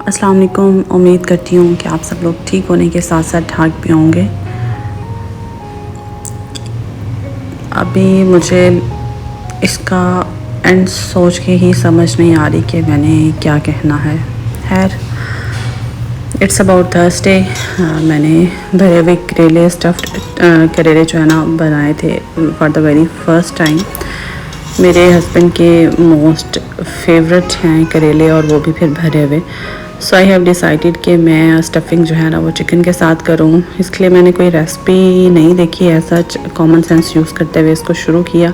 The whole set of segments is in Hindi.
अस्सलाम वालेकुम। उम्मीद करती हूँ कि आप सब लोग ठीक होने के साथ साथ ठाक भी होंगे। अभी मुझे इसका एंड सोच के ही समझ नहीं आ रही कि मैंने क्या कहना है। खैर, इट्स अबाउट थर्सडे। मैंने भरे हुए करेले स्टफ्ड करेले जो है ना बनाए थे for the very first time. मेरे हस्बैंड के मोस्ट फेवरेट हैं करेले, और वो भी फिर भरे हुए। सो आई हैव डिसाइडेड कि मैं स्टफिंग जो है ना वो चिकन के साथ करूँ। इसके लिए मैंने कोई रेसिपी नहीं देखी है, सच कॉमन सेंस यूज़ करते हुए इसको शुरू किया।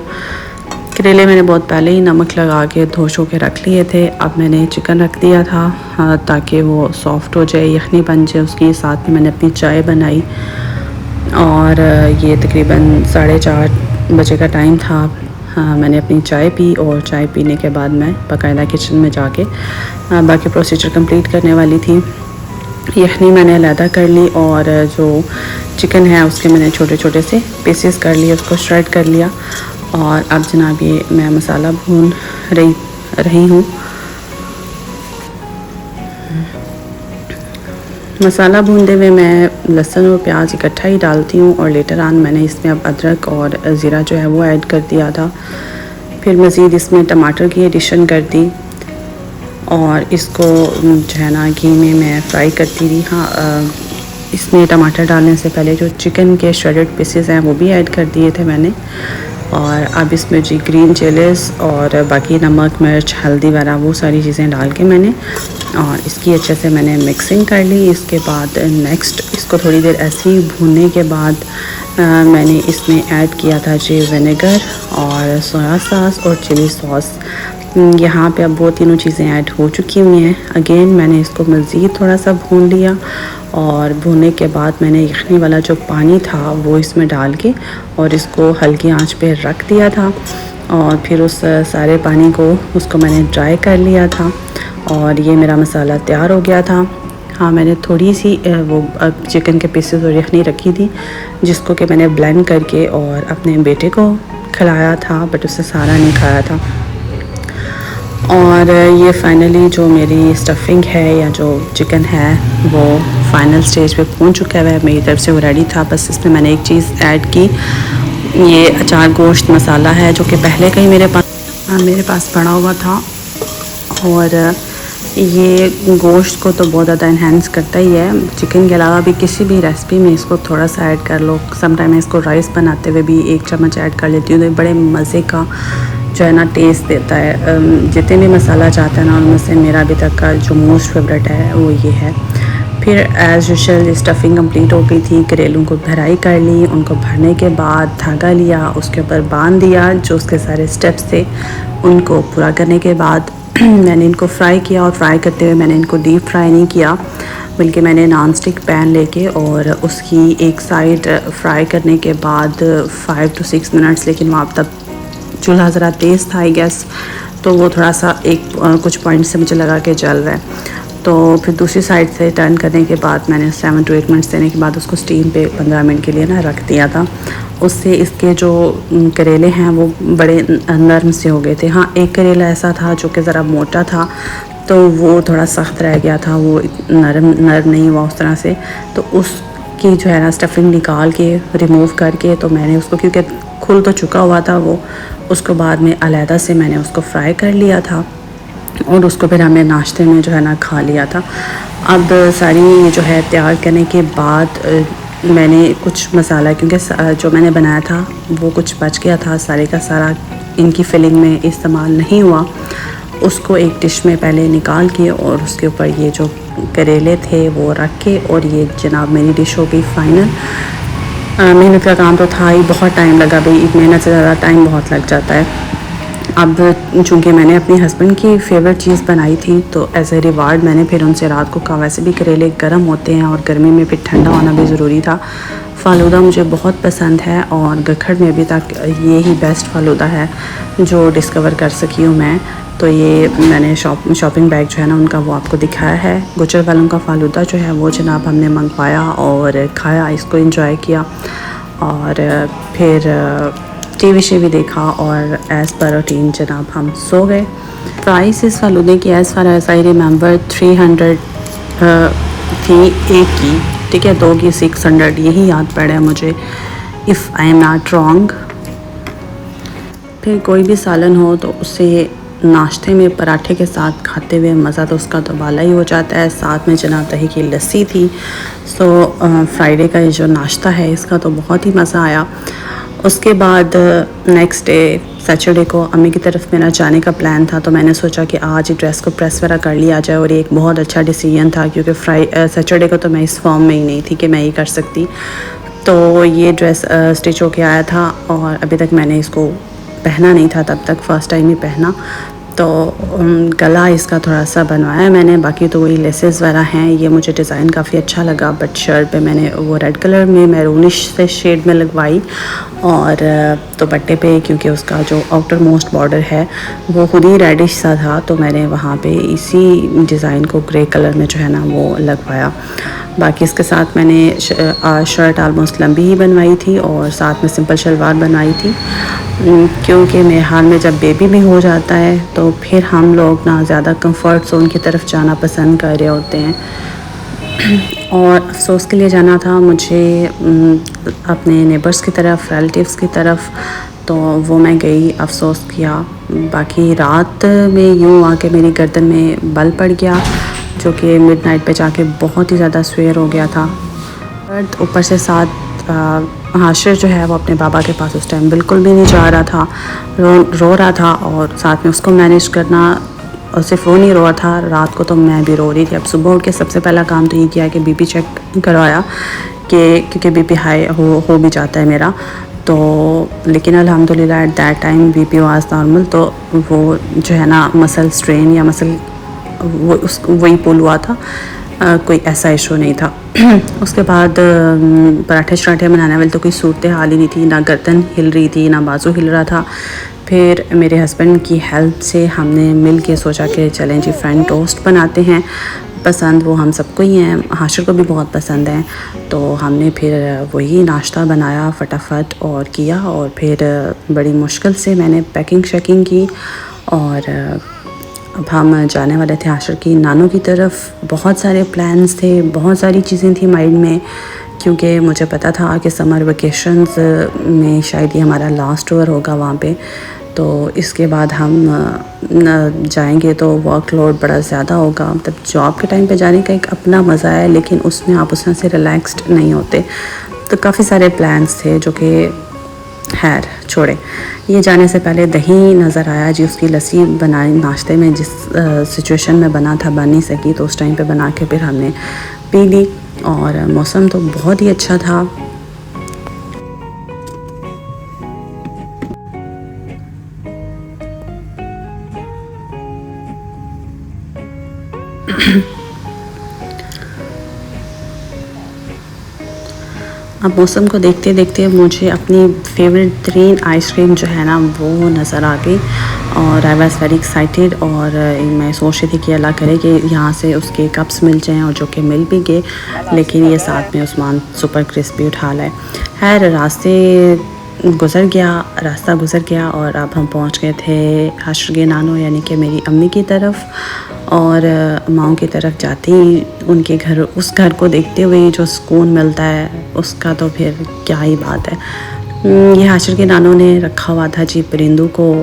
करेले मैंने बहुत पहले ही नमक लगा के धो शो के रख लिए थे। अब मैंने चिकन रख दिया था ताकि वो सॉफ़्ट हो जाए, यखनी बन जाए उसकी। साथ में मैंने अपनी चाय बनाई, और ये तकरीबन 4:30 बजे का टाइम था। मैंने अपनी चाय पी, और चाय पीने के बाद मैं बाकायदा किचन में जाके बाकी प्रोसीजर कंप्लीट करने वाली थी। यखनी मैंने अलहदा कर ली, और जो चिकन है उसके मैंने छोटे छोटे से पीसेस कर लिए, उसको श्रेड कर लिया। और अब जनाब ये मैं मसाला भून रही हूँ। मसाला भूनते हुए मैं लहसुन और प्याज इकट्ठा ही डालती हूँ, और लेटर ऑन मैंने इसमें अब अदरक और ज़ीरा जो है वो ऐड कर दिया था। फिर मज़ीद इसमें टमाटर की एडिशन कर दी, और इसको जो है ना घी में मैं फ्राई करती रही। हाँ, इसमें टमाटर डालने से पहले जो चिकन के श्रेडेड पीसेस हैं वो भी ऐड कर दिए थे मैंने। और अब इसमें जी ग्रीन चिलीज़ और बाकी नमक मिर्च हल्दी वगैरह वो सारी चीज़ें डाल के मैंने, और इसकी अच्छे से मैंने मिक्सिंग कर ली। इसके बाद नेक्स्ट इसको थोड़ी देर ऐसे ही भूनने के बाद मैंने इसमें ऐड किया था जी विनेगर और सोया सॉस और चिली सॉस। यहाँ पे अब वो तीनों चीज़ें ऐड हो चुकी हुई हैं। अगेन मैंने इसको मज़ीद थोड़ा सा भून लिया, और भूनने के बाद मैंने यखनी वाला जो पानी था वो इसमें डाल के और इसको हल्की आंच पे रख दिया था। और फिर उस सारे पानी को उसको मैंने ड्राई कर लिया था, और ये मेरा मसाला तैयार हो गया था। हाँ, मैंने थोड़ी सी वो चिकन के पीसेस और यखनी रखी थी, जिसको कि मैंने ब्लेंड करके और अपने बेटे को खिलाया था, बट उससे सारा नहीं खाया था। और ये फाइनली जो मेरी स्टफिंग है या जो चिकन है वो फाइनल स्टेज पे पहुंच चुका है। मेरी तरफ से वो रेडी था। बस इसमें मैंने एक चीज़ ऐड की, ये अचार गोश्त मसाला है जो कि पहले का ही मेरे पास पड़ा हुआ था। और ये गोश्त को तो बहुत ज़्यादा इन्हेंस करता ही है। चिकन के अलावा भी किसी भी रेसिपी में इसको थोड़ा सा ऐड कर लो। समटाइम इसको राइस बनाते हुए भी 1 चम्मच ऐड कर लेती हूँ, तो बड़े मज़े का जो है ना टेस्ट देता है। जितने भी मसाला चाहते हैं ना उनमें से मेरा अभी तक का जो मोस्ट फेवरेट है वो ये है। फिर एज़ यूजुअल स्टफिंग कंप्लीट हो गई थी। करेलों को भराई कर ली, उनको भरने के बाद धागा लिया, उसके ऊपर बांध दिया। जो उसके सारे स्टेप्स थे उनको पूरा करने के बाद मैंने इनको फ्राई किया, और फ्राई करते हुए मैंने इनको डीप फ्राई नहीं किया, बल्कि मैंने नॉन स्टिक पैन लेके और उसकी एक साइड फ्राई करने के बाद 5 to 6 मिनट्स, लेकिन वहाँ तक चूल्हा ज़रा तेज़ था आई गेस, तो वो थोड़ा सा कुछ पॉइंट से मुझे लगा कि जल रहा है। तो फिर दूसरी साइड से टर्न करने के बाद मैंने 7 to 8 मिनट्स देने के बाद उसको स्टीम पे 15 मिनट के लिए ना रख दिया था। उससे इसके जो करेले हैं वो बड़े नरम से हो गए थे। हाँ, एक करेला ऐसा था जो कि ज़रा मोटा था, तो वो थोड़ा सख्त रह गया था, वो नरम नहीं हुआ उस तरह से। तो उसकी जो है ना स्टफिंग निकाल के रिमूव करके, तो मैंने उसको, क्योंकि खुल तो चुका हुआ था वो, उसको बाद में अलहदा से मैंने उसको फ्राई कर लिया था, और उसको फिर हमने नाश्ते में जो है ना खा लिया था। अब सारी ये जो है तैयार करने के बाद मैंने कुछ मसाला, क्योंकि जो मैंने बनाया था वो कुछ बच गया था, सारे का सारा इनकी फिलिंग में इस्तेमाल नहीं हुआ। उसको एक डिश में पहले निकाल के और उसके ऊपर ये जो करेले थे वो रख के, और ये जनाब मेरी डिश हो गई फाइनल। मेहनत का काम तो था ही, बहुत टाइम लगा भाई, मेहनत से ज़्यादा टाइम बहुत लग जाता है। अब चूँकि मैंने अपने हस्बैंड की फ़ेवरेट चीज़ बनाई थी, तो एज़ ए रिवार्ड मैंने फिर उनसे रात को कहा, वैसे भी करेले गर्म होते हैं और गर्मी में फिर ठंडा होना भी ज़रूरी था। फ़ालूदा मुझे बहुत पसंद है, और गखड़ में अभी तक ये ही बेस्ट फ़ालूदा है जो डिस्कवर कर सकी हूँ मैं। तो ये मैंने शॉपिंग बैग जो है ना उनका वो आपको दिखाया है। गुजर वालों का फ़ालूदा जो है वो जनाब हमने मंगवाया और खाया, इसको एंजॉय किया, और फिर टीवी भी देखा, और एज़ पर रूटीन जनाब हम सो गए। प्राइस इस फालूदे की as far as I remember 300 थी एक की, ठीक है, 2 की 600, यही याद पड़ा है मुझे, if I am not wrong. फिर कोई भी सालन हो तो उसे नाश्ते में पराठे के साथ खाते हुए मज़ा तो उसका तो बाला ही हो जाता है। साथ में जनाब दही की लस्सी थी। सो फ्राइडे का ये जो नाश्ता है इसका तो बहुत ही मज़ा आया। उसके बाद नेक्स्ट डे सैटरडे को अम्मी की तरफ मेरा जाने का प्लान था, तो मैंने सोचा कि आज ही ड्रेस को प्रेस वगैरह कर लिया जाए, और ये एक बहुत अच्छा डिसीजन था क्योंकि सैटरडे को तो मैं इस फॉर्म में ही नहीं थी कि मैं ये कर सकती। तो ये ड्रेस स्टिच होके आया था और अभी तक मैंने इसको पहना नहीं था, तब तक फ़र्स्ट टाइम ही पहना। तो गला इसका थोड़ा सा बनवाया है मैंने, बाकी तो वही लेसेस वगैरह हैं। ये मुझे डिज़ाइन काफ़ी अच्छा लगा, बट शर्ट पे मैंने वो रेड कलर में मैरूनिश से शेड में लगवाई, और दुपट्टे पे क्योंकि उसका जो आउटर मोस्ट बॉर्डर है वो खुद ही रेडिश सा था, तो मैंने वहाँ पे इसी डिज़ाइन को ग्रे कलर में जो है ना वो लगवाया। बाकी इसके साथ मैंने शर्ट आलमोस्ट लंबी ही बनवाई थी और साथ में सिंपल शलवार बनवाई थी, क्योंकि मेरे हाल में जब बेबी भी हो जाता है तो फिर हम लोग ना ज़्यादा कंफर्ट जोन की तरफ जाना पसंद कर रहे होते हैं। और अफसोस के लिए जाना था मुझे अपने नेबर्स की तरफ, रिलेटिव्स की तरफ, तो वो मैं गई, अफसोस किया। बाकी रात में यूँ आके मेरी गर्दन में बल पड़ गया, जो कि मिडनाइट पे जाके बहुत ही ज़्यादा सवेर हो गया था। बट ऊपर से साथ हाशिर जो है वो अपने बाबा के पास उस टाइम बिल्कुल भी नहीं जा रहा था, रो रहा था, और साथ में उसको मैनेज करना, और सिर्फ वो नहीं रो रहा था, रात को तो मैं भी रो रही थी। अब सुबह उठ के सबसे पहला काम तो ये किया कि बीपी चेक करवाया, कि क्योंकि बीपी हाई हो भी जाता है मेरा, तो लेकिन अल्हम्दुलिल्लाह at that time BP was normal. तो वो जो है ना मसल स्ट्रेन या मसल वही पुल हुआ था, कोई ऐसा इशू नहीं था। उसके बाद पराठे शराठे बनाने वाले तो कोई सूरत हाल ही नहीं थी, ना गर्दन हिल रही थी ना बाजू हिल रहा था। फिर मेरे हस्बैंड की हेल्प से हमने मिल के सोचा कि चलें जी फ्रेंच टोस्ट बनाते हैं, पसंद वो हम सबको ही हैं, हाशिर को भी बहुत पसंद है। तो हमने फिर वही नाश्ता बनाया फटाफट और किया, और फिर बड़ी मुश्किल से मैंने पैकिंग शैकिंग की, और अब हम जाने वाले थे हाशिर की नानों की तरफ। बहुत सारे प्लान्स थे, बहुत सारी चीज़ें थी माइंड में, क्योंकि मुझे पता था कि समर वेकेशंस में शायद ये हमारा लास्ट टूर होगा वहाँ पे। तो इसके बाद हम जाएंगे तो वर्कलोड बड़ा ज़्यादा होगा। मतलब जॉब के टाइम पे जाने का एक अपना मज़ा है, लेकिन उसमें आप उसमें से रिलैक्स्ड नहीं होते। तो काफ़ी सारे प्लान्स थे जो कि खैर छोड़े। ये जाने से पहले दही नज़र आया जी, उसकी लस्सी बनाई नाश्ते में, जिस सिचुएशन में बना था बन नहीं सकी, तो उस टाइम पे बना के फिर हमने पी ली, और मौसम तो बहुत ही अच्छा था। अब मौसम को देखते देखते मुझे अपनी फेवरेट 3 आइसक्रीम जो है ना वो नज़र आ गई, और आई वॉज़ वेरी एक्साइटेड। और मैं सोच रही थी कि अल्लाह करे कि यहाँ से उसके कप्स मिल जाएं, और जो कि मिल भी गए, लेकिन ये साथ में उस्मान सुपर क्रिस्पी उठा लाए। खैर रास्ता गुज़र गया और अब हम पहुँच गए थे हाशिर के नानो यानी कि मेरी अम्मी की तरफ। और माओ की तरफ जाते ही उनके घर, उस घर को देखते हुए जो सुकून मिलता है उसका तो फिर क्या ही बात है। ये हाशिर के नानों ने रखा हुआ था जी परिंदों को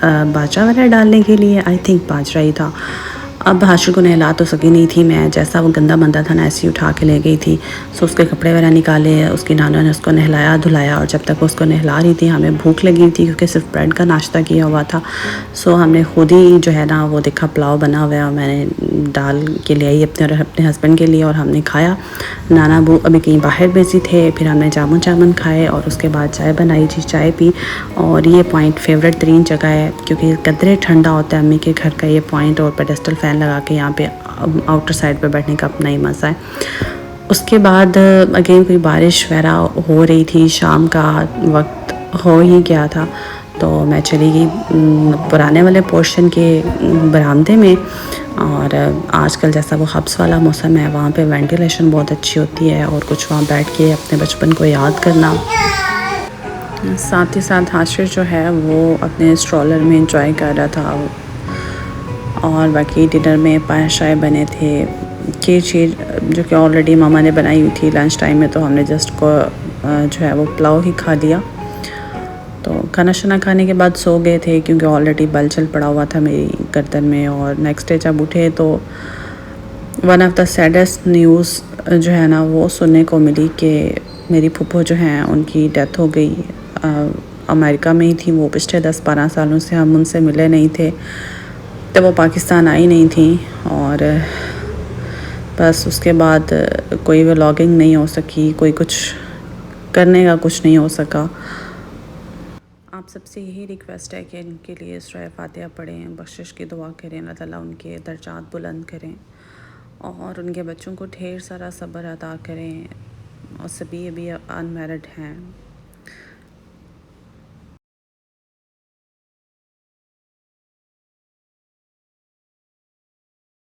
बाजरा वगैरह डालने के लिए, आई थिंक बाजरा ही था। अब हाशिर को नहला तो सकी नहीं थी मैं, जैसा वो गंदा बंदा था ना ऐसे ही उठा के ले गई थी। सो उसके कपड़े वगैरह निकाले, उसकी नानों ने उसको नहलाया धुलाया, और जब तक उसको नहला रही थी हमें भूख लगी थी क्योंकि सिर्फ ब्रेड का नाश्ता किया हुआ था। सो हमने खुद ही जो है ना वो देखा पुलाव बना हुआ है, और मैंने डाल के ले आई अपने हस्बैंड के लिए, और हमने खाया। नाना बू अभी कहीं बाहर बिजी थे, फिर हमने जामुन खाए, और उसके बाद चाय बनाई जी, चाय पी। और ये पॉइंट फेवरेट 3 जगह है क्योंकि कदरे ठंडा होता है अम्मी के घर का ये पॉइंट, और पेडेस्टल फैन लगा के यहाँ पे आउटर साइड पे बैठने का अपना ही मज़ा है। उसके बाद अगेन कोई बारिश वगैरह हो रही थी, शाम का वक्त हो ही गया था, तो मैं चली गई पुराने वाले पोर्शन के बरामदे में। और आजकल जैसा वो हब्स वाला मौसम है वहाँ पे वेंटिलेशन बहुत अच्छी होती है, और कुछ वहाँ बैठ के अपने बचपन को याद करना। साथ ही साथ हाशिर जो है वो अपने स्ट्रॉलर में इंजॉय कर रहा था। और बाकी डिनर में पाया शाय बने थे, ये चीज़ जो कि ऑलरेडी मामा ने बनाई हुई थी लंच टाइम में, तो हमने जस्ट को जो है वो पुलाव ही खा लिया। तो खाना शाना खाने के बाद सो गए थे क्योंकि ऑलरेडी बलचल पड़ा हुआ था मेरी गर्दन में। और नेक्स्ट डे जब उठे तो one of the saddest news जो है ना वो सुनने को मिली कि मेरी फूफो जो हैं उनकी डेथ हो गई। अमेरिका में ही थी वो, पिछले 10-12 सालों से हम उनसे मिले नहीं थे, तो वो पाकिस्तान आई नहीं थी। और बस उसके बाद कोई व्लॉगिंग नहीं हो सकी, कोई कुछ करने का कुछ नहीं हो सका। आप सबसे यही रिक्वेस्ट है कि इनके लिए सूरह फातिहा पढ़ें, बख्शिश की दुआ करें, अल्लाह ताला उनके दर्जात बुलंद करें और उनके बच्चों को ढेर सारा सब्र अता करें। और सभी अभी अनमैरिड हैं।